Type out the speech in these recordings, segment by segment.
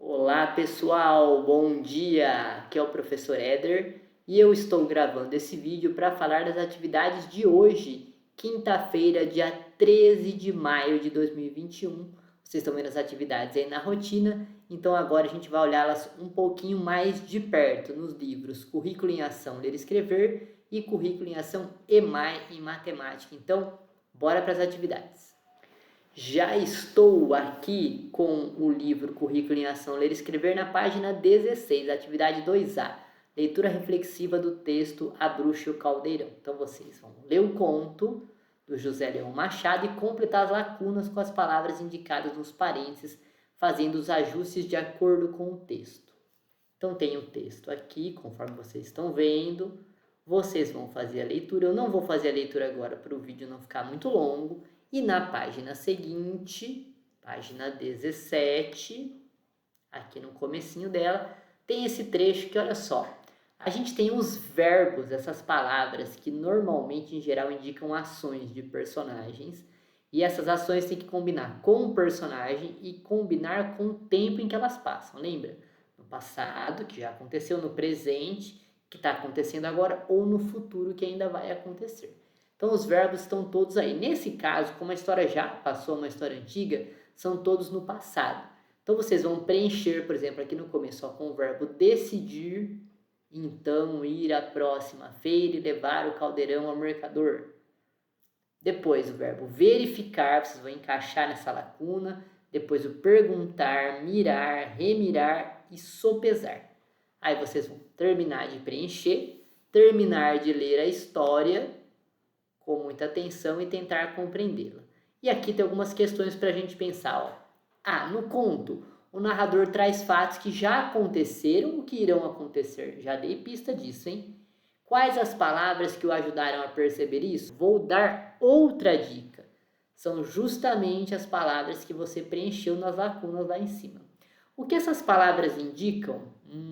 Olá pessoal, bom dia! Aqui é o professor Éder e eu estou gravando esse vídeo para falar das atividades de hoje, quinta-feira, dia 13 de maio de 2021. Vocês estão vendo as atividades aí na rotina, então agora a gente vai olhá-las um pouquinho mais de perto nos livros Currículo em Ação, Ler e Escrever e Currículo em Ação EMAI em Matemática. Então, bora para as atividades. Já estou aqui com o livro Currículo em Ação, Ler e Escrever na página 16, atividade 2A, leitura reflexiva do texto A Bruxa e o Caldeirão. Então vocês vão ler o conto do José Leão Machado e completar as lacunas com as palavras indicadas nos parênteses, fazendo os ajustes de acordo com o texto. Então tem o texto aqui, conforme vocês estão vendo. Vocês vão fazer a leitura. Eu não vou fazer a leitura agora para o vídeo não ficar muito longo. E na página seguinte, página 17, aqui no comecinho dela, tem esse trecho que, olha só, a gente tem os verbos, essas palavras que normalmente, em geral, indicam ações de personagens. E essas ações têm que combinar com o personagem e combinar com o tempo em que elas passam. Lembra? No passado, que já aconteceu, no presente, que está acontecendo agora, ou no futuro, que ainda vai acontecer. Então, os verbos estão todos aí. Nesse caso, como a história já passou, uma história antiga, são todos no passado. Então, vocês vão preencher, por exemplo, aqui no começo, ó, com o verbo decidir, então ir à próxima feira e levar o caldeirão ao mercador. Depois, o verbo verificar, vocês vão encaixar nessa lacuna. Depois, o perguntar, mirar, remirar e sopesar. Aí, vocês vão terminar de preencher, terminar de ler a história com muita atenção e tentar compreendê-la. E aqui tem algumas questões para a gente pensar. Ó. No conto, o narrador traz fatos que já aconteceram ou que irão acontecer. Já dei pista disso, hein? Quais as palavras que o ajudaram a perceber isso? Vou dar outra dica. São justamente as palavras que você preencheu nas lacunas lá em cima. O que essas palavras indicam?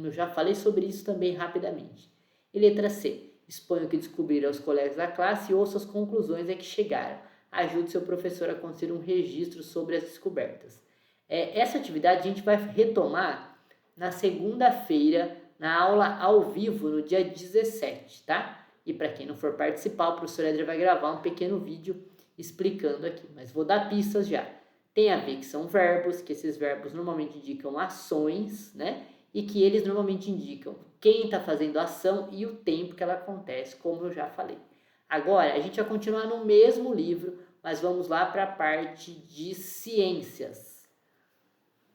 Eu já falei sobre isso também rapidamente. E letra C. Exponha o que descobriram aos colegas da classe e ouça as conclusões a que chegaram. Ajude seu professor a construir um registro sobre as descobertas. Essa atividade a gente vai retomar na segunda-feira, na aula ao vivo, no dia 17, tá? E para quem não for participar, o professor Edra vai gravar um pequeno vídeo explicando aqui. Mas vou dar pistas já. Tem a ver que são verbos, que esses verbos normalmente indicam ações, né? E que eles normalmente indicam quem está fazendo a ação e o tempo que ela acontece, como eu já falei. Agora, a gente vai continuar no mesmo livro, mas vamos lá para a parte de ciências.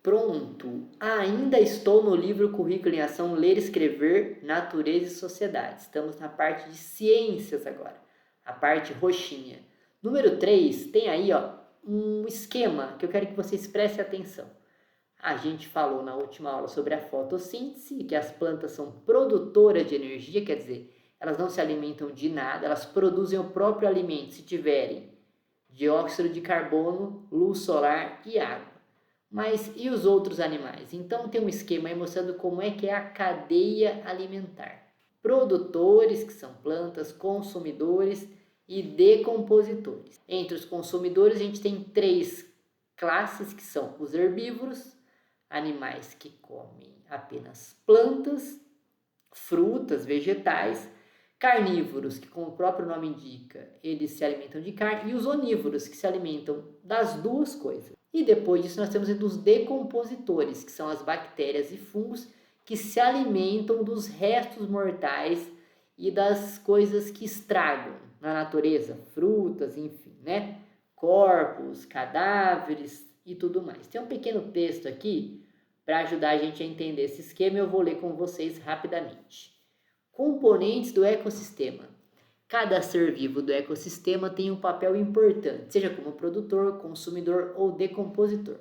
Pronto! Ainda estou no livro Currículo em Ação, Ler e Escrever, Natureza e Sociedade. Estamos na parte de ciências agora, a parte roxinha. Número 3, tem aí um esquema que eu quero que vocês prestem atenção. A gente falou na última aula sobre a fotossíntese, que as plantas são produtoras de energia, quer dizer, elas não se alimentam de nada, elas produzem o próprio alimento se tiverem dióxido de carbono, luz solar e água. Mas e os outros animais? Então tem um esquema aí mostrando como é que é a cadeia alimentar. Produtores, que são plantas, consumidores e decompositores. Entre os consumidores a gente tem 3 classes, que são os herbívoros, animais que comem apenas plantas, frutas, vegetais, carnívoros, que como o próprio nome indica, eles se alimentam de carne, e os onívoros, que se alimentam das duas coisas. E depois disso nós temos os decompositores, que são as bactérias e fungos, que se alimentam dos restos mortais e das coisas que estragam na natureza, frutas, enfim, né? Corpos, cadáveres e tudo mais. Tem um pequeno texto aqui para ajudar a gente a entender esse esquema, eu vou ler com vocês rapidamente. Componentes do ecossistema. Cada ser vivo do ecossistema tem um papel importante, seja como produtor, consumidor ou decompositor.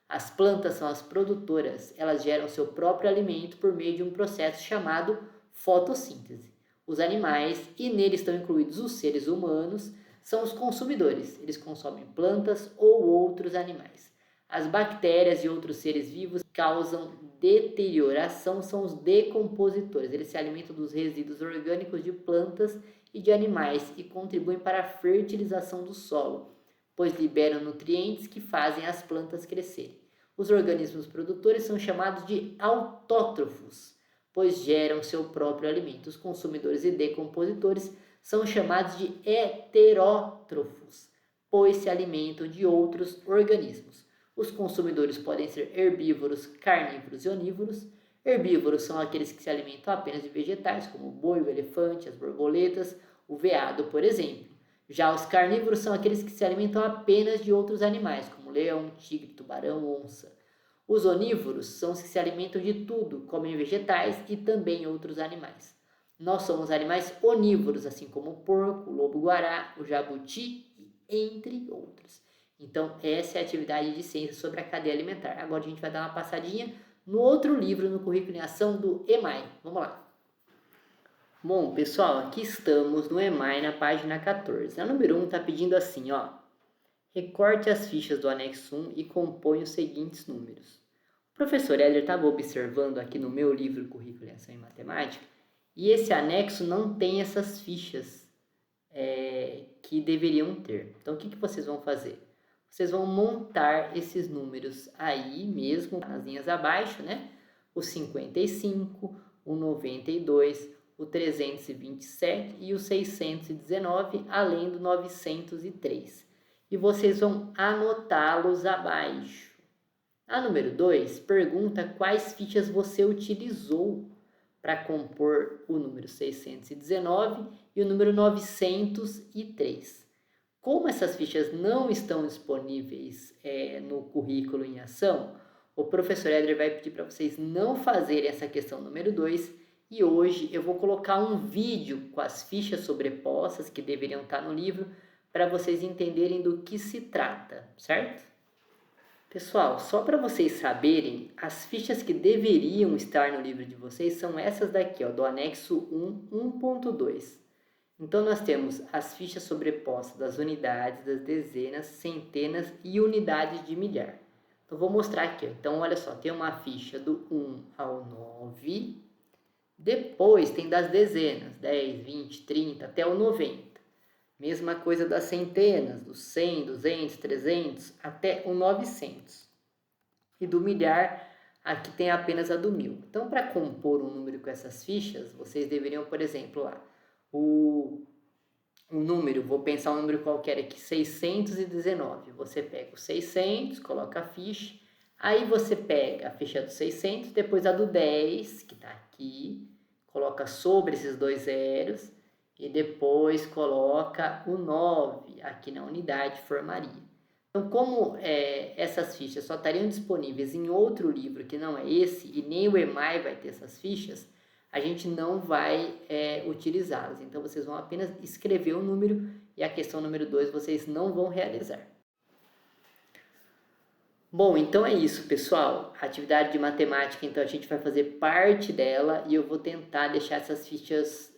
As plantas são as produtoras, elas geram seu próprio alimento por meio de um processo chamado fotossíntese. Os animais, e neles estão incluídos os seres humanos, são os consumidores, eles consomem plantas ou outros animais. As bactérias e outros seres vivos causam deterioração, são os decompositores. Eles se alimentam dos resíduos orgânicos de plantas e de animais e contribuem para a fertilização do solo, pois liberam nutrientes que fazem as plantas crescerem. Os organismos produtores são chamados de autótrofos, pois geram seu próprio alimento. Os consumidores e decompositores são chamados de heterótrofos, pois se alimentam de outros organismos. Os consumidores podem ser herbívoros, carnívoros e onívoros. Herbívoros são aqueles que se alimentam apenas de vegetais, como o boi, o elefante, as borboletas, o veado, por exemplo. Já os carnívoros são aqueles que se alimentam apenas de outros animais, como leão, tigre, tubarão, onça. Os onívoros são os que se alimentam de tudo, comem vegetais e também outros animais. Nós somos animais onívoros, assim como o porco, o lobo-guará, o jabuti, entre outros. Então, essa é a atividade de ciência sobre a cadeia alimentar. Agora a gente vai dar uma passadinha no outro livro, no currículo em ação do EMAI. Vamos lá. Bom, pessoal, aqui estamos no EMAI, na página 14. A número 1 está pedindo assim, ó. Recorte as fichas do anexo 1 e compõe os seguintes números. O professor Éder estava observando aqui no meu livro Currículo em Ação em Matemática, e esse anexo não tem essas fichas que deveriam ter. Então, o que vocês vão fazer? Vocês vão montar esses números aí mesmo, nas linhas abaixo, né? O 55, o 92, o 327 e o 619, além do 903. E vocês vão anotá-los abaixo. A número 2 pergunta quais fichas você utilizou para compor o número 619 e o número 903. Como essas fichas não estão disponíveis no currículo em ação, o professor Éder vai pedir para vocês não fazerem essa questão número 2 e hoje eu vou colocar um vídeo com as fichas sobrepostas que deveriam estar no livro para vocês entenderem do que se trata, certo? Pessoal, só para vocês saberem, as fichas que deveriam estar no livro de vocês são essas daqui, ó, do anexo 1, 1.2. Então, nós temos as fichas sobrepostas das unidades, das dezenas, centenas e unidades de milhar. Então, vou mostrar aqui. Então, olha só, tem uma ficha do 1 ao 9. Depois, tem das dezenas, 10, 20, 30, até o 90. Mesma coisa das centenas, dos 100, 200, 300, até o 900. E do milhar, aqui tem apenas a do 1000. Então, para compor um número com essas fichas, vocês deveriam, por exemplo, lá, o número, vou pensar um número qualquer aqui, 619. Você pega o 600, coloca a ficha, aí você pega a ficha do 600, depois a do 10, que está aqui, coloca sobre esses dois zeros, e depois coloca o 9 aqui na unidade formaria. Então, como essas fichas só estariam disponíveis em outro livro que não é esse, e nem o EMAI vai ter essas fichas, a gente não vai utilizá-las. Então, vocês vão apenas escrever o número e a questão número 2 vocês não vão realizar. Bom, então é isso, pessoal. A atividade de matemática, então, a gente vai fazer parte dela e eu vou tentar deixar essas fichas,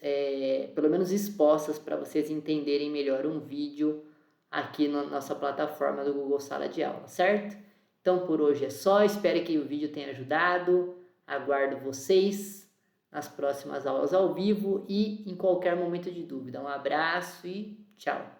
pelo menos expostas, para vocês entenderem melhor um vídeo aqui na nossa plataforma do Google Sala de Aula, certo? Então, por hoje é só. Espero que o vídeo tenha ajudado. Aguardo vocês nas próximas aulas ao vivo e em qualquer momento de dúvida. Um abraço e tchau!